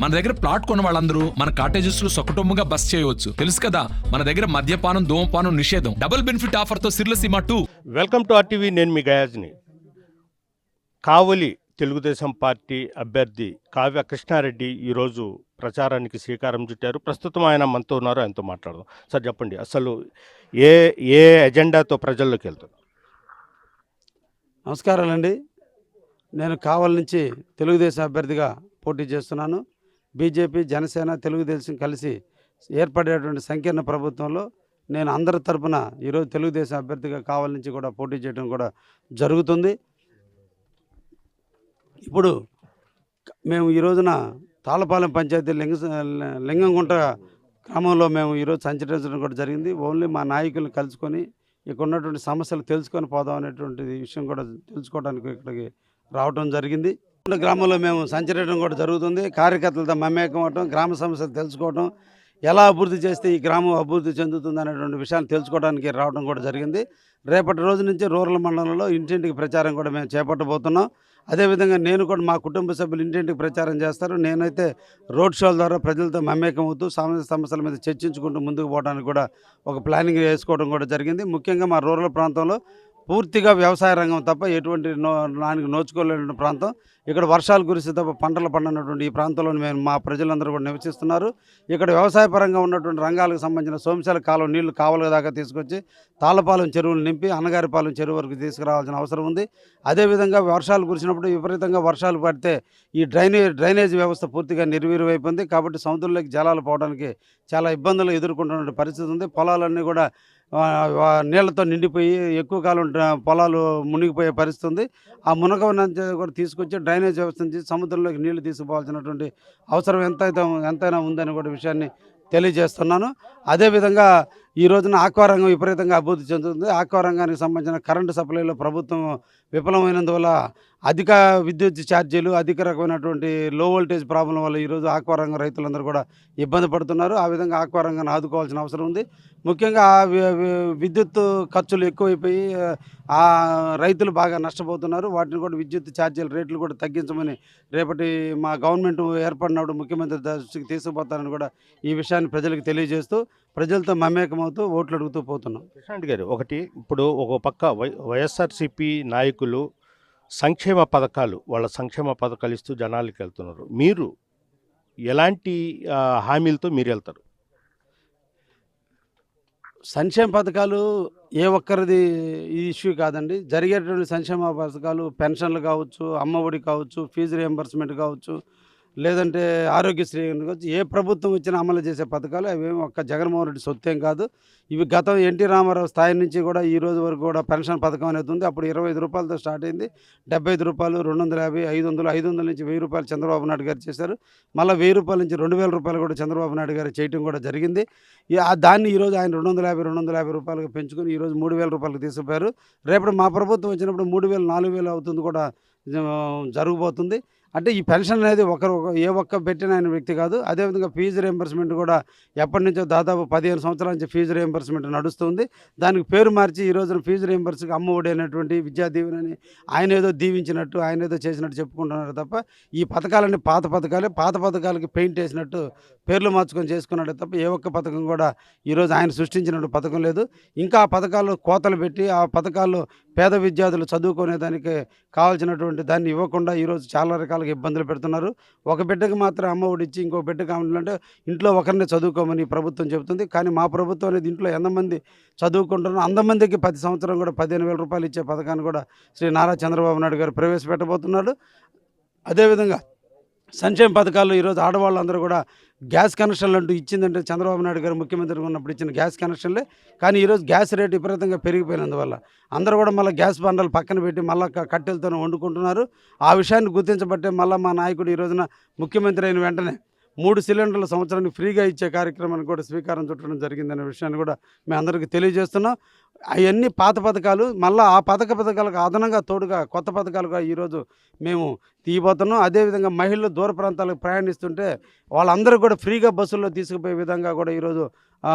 మన దగ్గర ప్లాట్ కొన్న వాళ్ళందరూ మన కాటేజెస్ లో సొకటొమ్ముగా బస్ చేయవచ్చు. తెలుసు కదా, మన దగ్గర మద్యపానం ధూమపానం నిషేధం. డబుల్ బెనిఫిట్ ఆఫర్ తో సిర్లసీమ 2. Welcome to RTV. నేను మీ గయాజ్ని. కావలి తెలుగుదేశం పార్టీ అభ్యర్థి కావ్య కృష్ణారెడ్డి ఈరోజు ప్రచారానికి శ్రీకారం చుట్టారు. ప్రస్తుతం ఆయన మనతో ఉన్నారు, ఆయనతో మాట్లాడదాం. సార్ చెప్పండి, అసలు ఏ ఏ ఎజెండాతో ప్రజల్లోకి వెళ్తారు? నమస్కారాలండి. నేను కావలి నుంచి తెలుగుదేశం అభ్యర్థిగా పోటీ చేస్తున్నాను. బీజేపీ, జనసేన, తెలుగుదేశం కలిసి ఏర్పడేటువంటి సంకీర్ణ ప్రభుత్వంలో నేను అందరి తరపున ఈరోజు తెలుగుదేశం అభ్యర్థిగా కావలి నుంచి కూడా పోటీ చేయడం కూడా జరుగుతుంది. ఇప్పుడు మేము ఈ రోజున తాళపాలెం పంచాయతీ లింగంగుంట గ్రామంలో మేము ఈరోజు సంచరించడం కూడా జరిగింది. ఓన్లీ మా నాయకులను కలుసుకొని ఇక్కడ ఉన్నటువంటి సమస్యలు తెలుసుకొని పోదాం అనేటువంటి విషయం కూడా తెలుసుకోవడానికి ఇక్కడికి రావడం జరిగింది. గ్రామంలో మేము సంచరించడం కూడా జరుగుతుంది. కార్యకర్తలతో మమేకం అవటం, గ్రామ సమస్యలు తెలుసుకోవడం, ఎలా అభివృద్ధి చేస్తే ఈ గ్రామం అభివృద్ధి చెందుతుంది అనేటువంటి విషయాలు తెలుసుకోవడానికి రావడం కూడా జరిగింది. రేపటి రోజు నుంచి రూరల్ మండలంలో ఇంటింటికి ప్రచారం కూడా మేము చేపట్టబోతున్నాం. అదేవిధంగా నేను కూడా మా కుటుంబ సభ్యులు ఇంటింటికి ప్రచారం చేస్తారు. నేనైతే రోడ్ షోల ద్వారా ప్రజలతో మమేకం అవుతూ సమస్యల మీద చర్చించుకుంటూ ముందుకు పోవడానికి కూడా ఒక ప్లానింగ్ వేసుకోవడం కూడా జరిగింది. ముఖ్యంగా మా రూరల్ ప్రాంతంలో పూర్తిగా వ్యవసాయ రంగం తప్ప ఎటువంటి దానికి నోచుకోలేని ప్రాంతం. ఇక్కడ వర్షాలు కురిస్తే తప్ప పంటలు పండినటువంటి ఈ ప్రాంతంలో మేము మా ప్రజలందరూ కూడా నివసిస్తున్నారు. ఇక్కడ వ్యవసాయ పరంగా ఉన్నటువంటి రంగాలకు సంబంధించిన సోమశాల కాలువ నీళ్లు కావలి దాకా తీసుకొచ్చి తాళపాలెం చెరువులు నింపి అన్నగారిపాలెం చెరువు వరకు తీసుకురావాల్సిన అవసరం ఉంది. అదేవిధంగా వర్షాలు కురిసినప్పుడు విపరీతంగా వర్షాలు పడితే ఈ డ్రైనేజ్ వ్యవస్థ పూర్తిగా నిర్వీర్యమైపోయింది. కాబట్టి సముద్రంలోకి జలాలు పోవడానికి చాలా ఇబ్బందులు ఎదుర్కొంటున్న పరిస్థితి ఉంది. పొలాలన్నీ కూడా నీళ్లతో నిండిపోయి ఎక్కువ కాలం పొలాలు మునిగిపోయే పరిస్థితి ఉంది. ఆ మునగవనంతా కూడా తీసుకొచ్చి డ్రైనేజ్ వ్యవస్థ నుంచి సముద్రంలోకి నీళ్లు తీసుకుపోవాల్సినటువంటి అవసరం ఎంతైనా ఉందని కూడా విషయాన్ని తెలియజేస్తున్నాను. అదేవిధంగా ఈ రోజున ఆక్వా రంగం విపరీతంగా అభివృద్ధి చెందుతుంది. ఆక్వా రంగానికి సంబంధించిన కరెంటు సప్లైలో ప్రభుత్వం విఫలమైనందువల్ల అధిక విద్యుత్ ఛార్జీలు, అధిక రకమైనటువంటి లో వోల్టేజ్ ప్రాబ్లం వల్ల ఈరోజు ఆక్వా రంగం రైతులందరూ కూడా ఇబ్బంది పడుతున్నారు. ఆ విధంగా ఆక్వా రంగాన్ని ఆదుకోవాల్సిన అవసరం ఉంది. ముఖ్యంగా విద్యుత్ ఖర్చులు ఎక్కువైపోయి రైతులు బాగా నష్టపోతున్నారు. వాటిని కూడా విద్యుత్ ఛార్జీల రేట్లు కూడా తగ్గించమని రేపటి మా గవర్నమెంట్ ఏర్పడినప్పుడు ముఖ్యమంత్రి దృష్టికి తీసుకుపోతారని కూడా ఈ విషయాన్ని ప్రజలకు తెలియజేస్తూ ప్రజలతో మమేకమవుతూ ఓట్లు అడుగుతూ పోతున్నాం. కృష్ణారెడ్డి గారు, ఒకటి ఇప్పుడు ఒక పక్క వైఎస్ఆర్సీపీ నాయకులు సంక్షేమ పథకాలు ఇస్తూ జనాలకి వెళ్తున్నారు. మీరు ఎలాంటి హామీలతో మీరు వెళ్తారు? సంక్షేమ పథకాలు ఏ ఒక్కరిది ఈ ఇష్యూ కాదండి. జరిగేటువంటి సంక్షేమ పథకాలు పెన్షన్లు కావచ్చు, అమ్మఒడి కావచ్చు, ఫీజు రియంబర్స్మెంట్ కావచ్చు, లేదంటే ఆరోగ్యశ్రీ కావచ్చు, ఏ ప్రభుత్వం వచ్చినా అమలు చేసే పథకాలు అవేమి ఒక్క జగన్మోహన్ రెడ్డి సొత్తేం కాదు. ఇవి గతం ఎన్టీ రామారావు స్థాయి నుంచి కూడా ఈ రోజు వరకు కూడా పెన్షన్ పథకం అనేది ఉంది. అప్పుడు 25 రూపాయలతో స్టార్ట్ అయింది. 75 రూపాయలు, 250, 500, 500 నుంచి 1000 రూపాయలు చంద్రబాబు నాయుడు గారు చేశారు. మళ్ళీ 1000 రూపాయల నుంచి 2000 రూపాయలు కూడా చంద్రబాబు నాయుడు గారు చేయడం కూడా జరిగింది. దాన్ని ఈరోజు ఆయన 250 రూపాయలకు పెంచుకొని ఈరోజు 3000 రూపాయలకు తీసుకుపోయారు. రేపటి మా ప్రభుత్వం వచ్చినప్పుడు 3000, 4000 అవుతుంది కూడా జరగబోతుంది. అంటే ఈ పెన్షన్ అనేది ఏ ఒక్క పెట్టిన ఆయన వ్యక్తి కాదు. అదేవిధంగా ఫీజు రియంబర్స్మెంట్ కూడా ఎప్పటి నుంచో దాదాపు 15 సంవత్సరాల నుంచి ఫీజు రియంబర్స్మెంట్ నడుస్తుంది. దానికి పేరు మార్చి ఈ రోజున ఫీజు రియంబర్స్కి అమ్మఒడి అనేటువంటి విద్యా దీవెనని ఆయన ఏదో దీవించినట్టు, ఆయన ఏదో చేసినట్టు చెప్పుకుంటున్నారు తప్ప ఈ పథకాలన్నీ పాత పథకాలకి పెయింట్ వేసినట్టు పేర్లు మార్చుకొని చేసుకున్నాడే తప్ప ఏ ఒక్క పథకం కూడా ఈరోజు ఆయన సృష్టించినట్టు పథకం లేదు. ఇంకా ఆ పథకాల్లో కోతలు పెట్టి ఆ పథకాల్లో పేద విద్యార్థులు చదువుకునేదానికి కావాల్సినటువంటి దాన్ని ఇవ్వకుండా ఈరోజు చాలా రకాలుగా ఇబ్బందులు పెడుతున్నారు. ఒక బిడ్డకు మాత్రం అమ్మ ఒడి ఇచ్చి ఇంకో బిడ్డకు కావాలంటే ఇంట్లో ఒకరిని చదువుకోమని ప్రభుత్వం చెబుతుంది. కానీ మా ప్రభుత్వం అనేది ఇంట్లో ఎంతమంది చదువుకుంటున్నారో అంతమందికి ప్రతి సంవత్సరం కూడా 15,000 రూపాయలు ఇచ్చే పథకాన్ని కూడా శ్రీ నారా చంద్రబాబు నాయుడు గారు ప్రవేశపెట్టబోతున్నాడు. అదేవిధంగా సంక్షేమ పథకాలు ఈరోజు ఆడవాళ్ళందరూ కూడా గ్యాస్ కనెక్షన్లు అంటూ ఇచ్చిందంటే చంద్రబాబు నాయుడు గారు ముఖ్యమంత్రిగా ఉన్నప్పుడు ఇచ్చిన గ్యాస్ కనెక్షన్లే. కానీ ఈరోజు గ్యాస్ రేటు విపరీతంగా పెరిగిపోయినందువల్ల అందరూ కూడా మళ్ళీ గ్యాస్ బండలు పక్కన పెట్టి మళ్ళీ కట్టెలతోనే వండుకుంటున్నారు. ఆ విషయాన్ని గుర్తించబట్టే మళ్ళీ మా నాయకుడు ఈ రోజున ముఖ్యమంత్రి అయిన వెంటనే 3 సిలిండర్ల సంవత్సరానికి ఫ్రీగా ఇచ్చే కార్యక్రమాన్ని కూడా స్వీకారం చుట్టడం జరిగిందనే విషయాన్ని కూడా మేము అందరికీ తెలియజేస్తున్నాం. అవన్నీ పాత పథకాలు మళ్ళీ ఆ పథకాలకు అదనంగా తోడుగా కొత్త పథకాలుగా ఈరోజు మేము తీయబోతున్నాం. అదేవిధంగా మహిళలు దూర ప్రాంతాలకు ప్రయాణిస్తుంటే వాళ్ళందరూ కూడా ఫ్రీగా బస్సుల్లో తీసుకుపోయే విధంగా కూడా ఈరోజు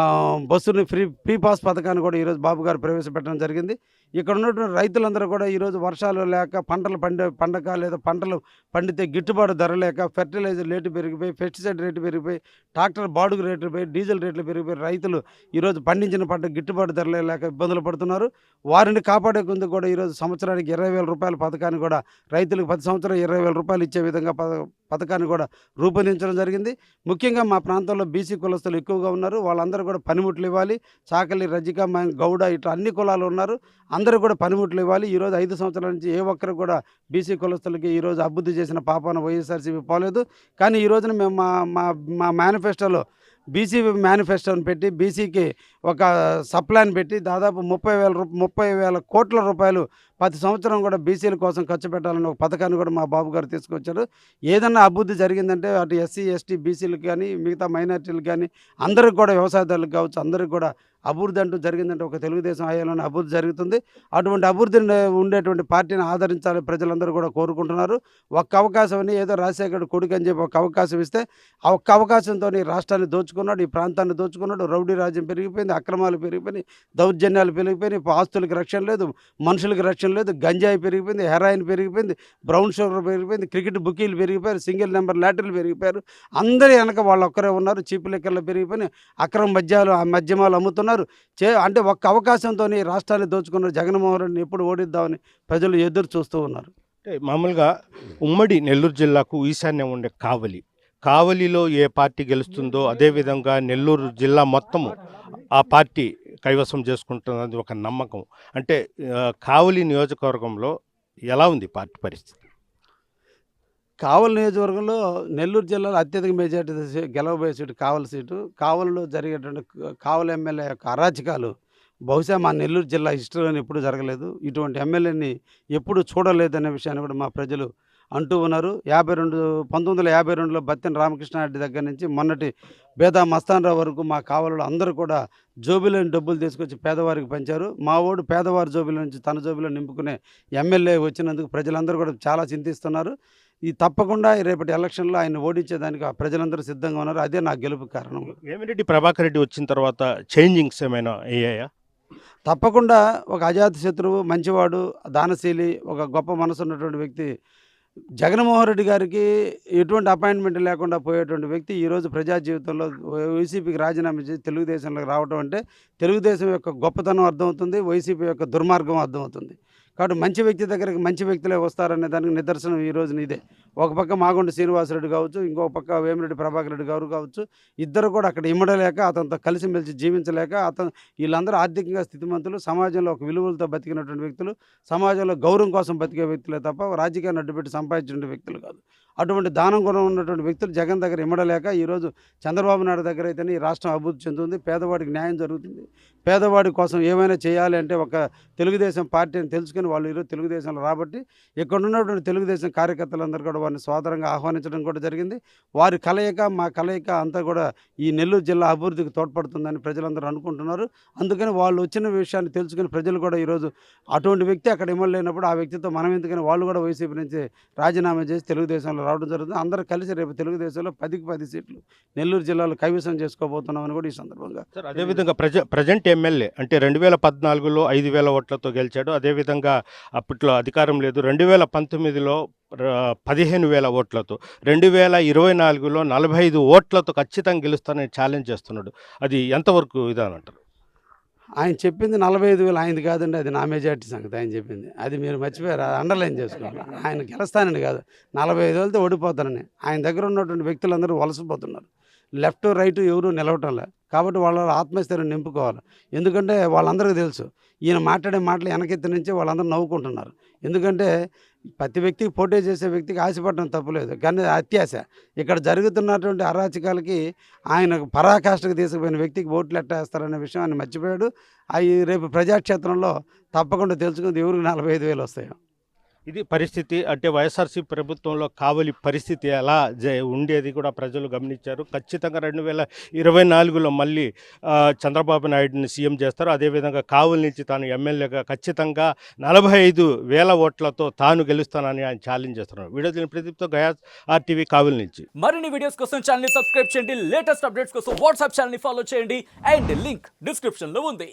బస్సుని ఫ్రీ పాస్ పథకాన్ని కూడా ఈరోజు బాబు గారు ప్రవేశపెట్టడం జరిగింది. ఇక్కడ ఉన్నటువంటి రైతులందరూ కూడా ఈరోజు వర్షాలు లేక పంటలు పండక లేదా పంటలు పండితే గిట్టుబాటు ధర లేక ఫెర్టిలైజర్ రేటు పెరిగిపోయి, పెస్టిసైడ్ రేటు పెరిగిపోయి, ట్రాక్టర్ బాడుగు రేట్లు పెరిగిపోయి, డీజిల్ రేట్లు పెరిగిపోయి రైతులు ఈరోజు పండించిన పంట గిట్టుబాటు ధరలే లేక ఇబ్బందులు పడుతున్నారు. వారిని కాపాడే కొందుకు కూడా ఈరోజు సంవత్సరానికి 20,000 రూపాయల పథకాన్ని కూడా రైతులకు ప్రతి సంవత్సరం 20,000 రూపాయలు ఇచ్చే విధంగా పథకాన్ని కూడా రూపొందించడం జరిగింది. ముఖ్యంగా మా ప్రాంతంలో బీసీ కులస్తులు ఎక్కువగా ఉన్నారు. వాళ్ళందరూ కూడా పనిముట్లు ఇవ్వాలి. చాకలి, రజిక, గౌడ ఇట్లా అన్ని కులాలు ఉన్నారు. అందరూ కూడా పనిముట్లు ఇవ్వాలి. ఈరోజు 5 సంవత్సరాల నుంచి ఏ ఒక్కరు కూడా బీసీ కులస్తులకి ఈరోజు అభివృద్ధి చేసిన పాపాన వైఎస్ఆర్సీపీ పోలేదు. కానీ ఈ రోజున మేము మా మేనిఫెస్టోలో బీసీ మేనిఫెస్టోని పెట్టి బీసీకి ఒక సప్లాన్ పెట్టి దాదాపు 30,000 కోట్ల రూపాయలు ప్రతి సంవత్సరం కూడా బీసీల కోసం ఖర్చు పెట్టాలని ఒక పథకాన్ని కూడా మా బాబు గారు తీసుకొచ్చారు. ఏదన్నా అభివృద్ధి జరిగిందంటే అటు ఎస్సీ, ఎస్టీ, బీసీలకు కానీ మిగతా మైనార్టీలకు కానీ అందరికి కూడా వ్యవసాయదారులకు కావచ్చు అందరికి కూడా అభివృద్ధి అంటూ జరిగిందంటే ఒక తెలుగుదేశం హయాంలోనే అభివృద్ధి జరుగుతుంది. అటువంటి అభివృద్ధి ఉండేటువంటి పార్టీని ఆదరించాలని ప్రజలందరూ కూడా కోరుకుంటున్నారు. ఒక్క అవకాశం అని ఏదో రాజశేఖర్ కొడుకు అని చెప్పి ఒక అవకాశం ఇస్తే ఆ ఒక్క అవకాశంతో ఈ రాష్ట్రాన్ని దోచుకున్నాడు, ఈ ప్రాంతాన్ని దోచుకున్నాడు. రౌడీ రాజ్యం పెరిగిపోయింది, అక్రమాలు పెరిగిపోయినాయి, దౌర్జన్యాలు పెరిగిపోయినాయి, ఆస్తులకు రక్షణ లేదు, మనుషులకు రక్షణ లేదు, గంజాయి పెరిగిపోయింది, హెరాయిన్ పెరిగిపోయింది, బ్రౌన్ షుగర్ పెరిగిపోయింది, క్రికెట్ బుకీలు పెరిగిపోయారు, సింగిల్ నెంబర్ లాటరీలు పెరిగిపోయారు. అందరి వెనక వాళ్ళు ఒక్కరే ఉన్నారు. చీప్ లెక్కర్లు పెరిగిపోయినాయి, అక్రమ మద్యమాలు అమ్ముతున్నారు. అంటే ఒక్క అవకాశంతో రాష్ట్రాన్ని దోచుకున్నారు. జగన్మోహన్ రెడ్డిని ఎప్పుడు ఓడిద్దామని ప్రజలు ఎదురు చూస్తూ ఉన్నారు. అంటే మామూలుగా ఉమ్మడి నెల్లూరు జిల్లాకు ఈశాన్యం ఉండే కావలిలో ఏ పార్టీ గెలుస్తుందో అదేవిధంగా నెల్లూరు జిల్లా మొత్తము ఆ పార్టీ కైవసం చేసుకుంటున్నది ఒక నమ్మకం. అంటే కావలి నియోజకవర్గంలో ఎలా ఉంది పార్టీ పరిస్థితి? కావలి నియోజకవర్గంలో నెల్లూరు జిల్లాలో అత్యధిక మెజార్టీ గెలవబోయే సీటు కావలి సీటు. కావలిలో జరిగేటువంటి కావలి ఎమ్మెల్యే యొక్క అరాచకాలు బహుశా మా నెల్లూరు జిల్లా హిస్టరీలోనే ఎప్పుడు జరగలేదు. ఇటువంటి ఎమ్మెల్యేని ఎప్పుడు చూడలేదనే విషయాన్ని కూడా మా ప్రజలు అంటూ ఉన్నారు. 1952లో బత్తెన రామకృష్ణారెడ్డి దగ్గర నుంచి మొన్నటి బేదా మస్తానరావు వరకు మా కావలిలో అందరూ కూడా జోబీలోని డబ్బులు తీసుకొచ్చి పేదవారికి పంచారు. మా ఓడు పేదవారి జోబీలో నుంచి తన జోబీలో నింపుకునే ఎమ్మెల్యే వచ్చినందుకు ప్రజలందరూ కూడా చాలా చింతిస్తున్నారు. ఈ తప్పకుండా రేపటి ఎలక్షన్లో ఆయన ఓడించేదానికి ఆ ప్రజలందరూ సిద్ధంగా ఉన్నారు. అదే నా గెలుపు కారణం. వేమిరెడ్డి ప్రభాకర్ రెడ్డి వచ్చిన తర్వాత చేంజింగ్స్ ఏమైనా అయ్యాయా? తప్పకుండా ఒక అజాత శత్రువు, మంచివాడు, దానశీలి, ఒక గొప్ప మనసు ఉన్నటువంటి వ్యక్తి జగన్మోహన్ రెడ్డి గారికి ఎటువంటి అపాయింట్మెంట్ లేకుండా పోయేటువంటి వ్యక్తి ఈరోజు ప్రజా జీవితంలో వైసీపీకి రాజీనామా చేసి తెలుగుదేశంలోకి రావడం అంటే తెలుగుదేశం యొక్క గొప్పతనం అర్థమవుతుంది, వైసీపీ యొక్క దుర్మార్గం అర్థమవుతుంది. కాబట్టి మంచి వ్యక్తి దగ్గరికి మంచి వ్యక్తులే వస్తారనే దానికి నిదర్శనం ఈ రోజున ఇదే. ఒక పక్క మాగుంట శ్రీనివాసరెడ్డి కావచ్చు, ఇంకొక పక్క వేమిరెడ్డి ప్రభాకర్ రెడ్డి గారు కావచ్చు, ఇద్దరు కూడా అక్కడ ఇమ్మడలేక అతనితో కలిసిమెలిసి జీవించలేక వీళ్ళందరూ ఆర్థికంగా స్థితిమంతులు, సమాజంలో ఒక విలువలతో బతికినటువంటి వ్యక్తులు, సమాజంలో గౌరవం కోసం బతికే వ్యక్తులే తప్ప రాజకీయాన్ని అడ్డుపెట్టి సంపాదించిన వ్యక్తులు కాదు. అటువంటి దానం గుణం ఉన్నటువంటి వ్యక్తులు జగన్ దగ్గర ఇమ్మడలేక ఈరోజు చంద్రబాబు నాయుడు దగ్గర అయితేనే ఈ రాష్ట్రం అభివృద్ధి చెందుతుంది, పేదవాడికి న్యాయం జరుగుతుంది. పేదవాడి కోసం ఏమైనా చేయాలి అంటే ఒక తెలుగుదేశం పార్టీ అని తెలుసుకుని వాళ్ళు ఈరోజు తెలుగుదేశంలో రాబట్టి ఇక్కడ ఉన్నటువంటి తెలుగుదేశం కార్యకర్తలందరూ కూడా వారిని సోదరంగా ఆహ్వానించడం కూడా జరిగింది. వారి కలయిక మా కలయిక అంతా కూడా ఈ నెల్లూరు జిల్లా అభివృద్ధికి తోడ్పడుతుందని ప్రజలందరూ అనుకుంటున్నారు. అందుకని వాళ్ళు వచ్చిన విషయాన్ని తెలుసుకుని ప్రజలు కూడా ఈరోజు అటువంటి వ్యక్తి అక్కడ ఇమ్మలేనప్పుడు ఆ వ్యక్తితో మనం ఎందుకని వాళ్ళు కూడా వైసీపీ నుంచి రాజీనామా చేసి తెలుగుదేశంలో రావడం జరుగుతుంది. అందరూ కలిసి రేపు తెలుగుదేశంలో 10కి 10 సీట్లు నెల్లూరు జిల్లాలో కైవసం చేసుకోబోతున్నామని కూడా ఈ సందర్భంగా. అదేవిధంగా ప్రజెంట్ ఎమ్మెల్యే అంటే 2014లో 5,000 ఓట్లతో గెలిచాడు. అదేవిధంగా అప్పట్లో అధికారం లేదు. 2019లో 15,000 ఓట్లతో, 2024లో 45 ఓట్లతో ఖచ్చితంగా గెలుస్తానని ఛాలెంజ్ చేస్తున్నాడు. అది ఎంతవరకు ఇదనంటారు? ఆయన చెప్పింది 45,000 ఆయనది కాదండి, అది నా మెజార్టీ సంగతి ఆయన చెప్పింది. అది మీరు మర్చిపోయారు, అండర్లైన్ చేసుకోవాలి. ఆయన గెలుస్తానని కాదు, 45,000తో ఓడిపోతానని. ఆయన దగ్గర ఉన్నటువంటి వ్యక్తులందరూ వలసపోతున్నారు. లెఫ్ట్ రైట్ ఎవరు నిలవటంలే. కాబట్టి వాళ్ళ ఆత్మస్థైర్యం నింపుకోవాలి. ఎందుకంటే వాళ్ళందరికీ తెలుసు ఈయన మాట్లాడే మాటలు వెనకెత్తి నుంచి వాళ్ళందరూ నవ్వుకుంటున్నారు. ఎందుకంటే ప్రతి వ్యక్తికి పోటీ చేసే వ్యక్తికి ఆశపడడం తప్పులేదు, కానీ అత్యాశ. ఇక్కడ జరుగుతున్నటువంటి అరాచకాలకి ఆయన పరాకాష్ఠకు తీసుకుపోయిన వ్యక్తికి ఓట్లు ఎట్టేస్తారనే విషయం ఆయన మర్చిపోయాడు. అవి రేపు ప్రజాక్షేత్రంలో తప్పకుండా తెలుసుకుంది ఎవరికి 45,000 వస్తాయో. ఇది పరిస్థితి. అంటే వైఎస్ఆర్సీ ప్రభుత్వంలో కావలి పరిస్థితి ఎలా ఉండేది కూడా ప్రజలు గమనించారు. ఖచ్చితంగా 2024లో మళ్ళీ చంద్రబాబు నాయుడుని సీఎం చేస్తారు. అదేవిధంగా కావలి నుంచి తాను ఎమ్మెల్యేగా ఖచ్చితంగా 45,000 ఓట్లతో తాను గెలుస్తానని ఆయన ఛాలెంజ్ చేస్తున్నారు. వీడియో దీని ప్రదీప్తో గయాస్ RTV కావలి నుంచి. మరిన్ని వీడియోస్ కోసం ఛానల్ ని సబ్స్క్రైబ్ చేయండి, లేటెస్ట్ అప్డేట్స్ కోసం వాట్సాప్ ఛానల్ ని ఫాలో చేయండి అండ్ లింక్ డిస్క్రిప్షన్ లో ఉంది.